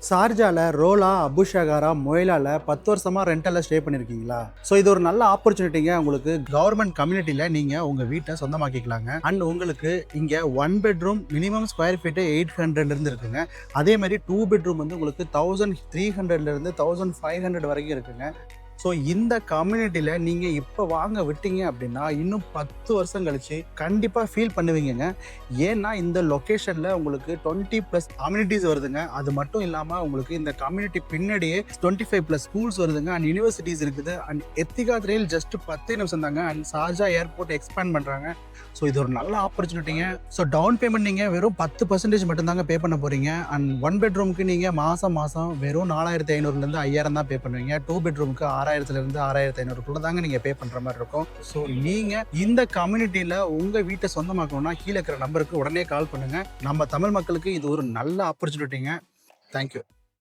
ஷார்ஜால ரோலா, அபுஷகரா, மொய்லால 10 வருஷமா ரெண்டல்ல ஸ்டே பண்ணிருக்கீங்களா? ஸோ இது ஒரு நல்ல ஆப்பர்ச்சுனிட்டிங்க. உங்களுக்கு கவர்மெண்ட் கம்யூனிட்டியில நீங்க உங்க வீட்டை சொந்தமாக்கிக்கலாங்க. அண்ட் உங்களுக்கு இங்க 1 பெட்ரூம் மினிமம் ஸ்கொயர் ஃபீட் 800 இருந்து இருக்குங்க. அதே மாதிரி 2 பெட்ரூம் வந்து உங்களுக்கு 1300 இருந்து 1500 வரைக்கும் இருக்குங்க. ஸோ இந்த கம்யூனிட்டியில் நீங்கள் இப்போ வாங்க விட்டீங்க அப்படின்னா இன்னும் 10 வருஷம் கழிச்சு கண்டிப்பாக ஃபீல் பண்ணுவீங்கங்க. ஏன்னா இந்த லொக்கேஷனில் உங்களுக்கு 20+ கம்யூனிட்டிஸ் வருதுங்க. அது மட்டும் இல்லாமல் உங்களுக்கு இந்த கம்யூனிட்டி பின்னாடியே 25+ ஸ்கூல்ஸ் வருதுங்க. அண்ட் யூனிவர்சிட்டிஸ் இருக்குது. அண்ட் எத்திகாத் ரயில் ஜஸ்ட் 10 நிமிஷம் தாங்க. அண்ட் ஷார்ஜா ஏர்போர்ட் எக்ஸ்பேண்ட் பண்ணுறாங்க. ஸோ இது ஒரு நல்ல ஆப்பர்ச்சுனிட்டிங்க. ஸோ டவுன் பேமெண்ட் நீங்கள் வெறும் 10% மட்டும்தாங்க பே பண்ண போகிறீங்க. அண்ட் 1 பெட்ரூமுக்கு நீங்கள் மாதம் வெறும் 4500 5000 தான் பே பண்ணுவீங்க. 2 பெட்ரூமுக்கு 6000 6500 தாங்க நீங்கள் பே பண்ணுற மாதிரி இருக்கும். ஸோ நீங்கள் இந்த கம்யூனிட்டியில் உங்கள் வீட்டை சொந்தமாக்கணும்னா கீழே இருக்கிற நம்பருக்கு உடனே கால் பண்ணுங்கள். நம்ம தமிழ் மக்களுக்கு இது ஒரு நல்ல ஆப்பர்ச்சுனிட்டிங்க. தேங்க்யூ.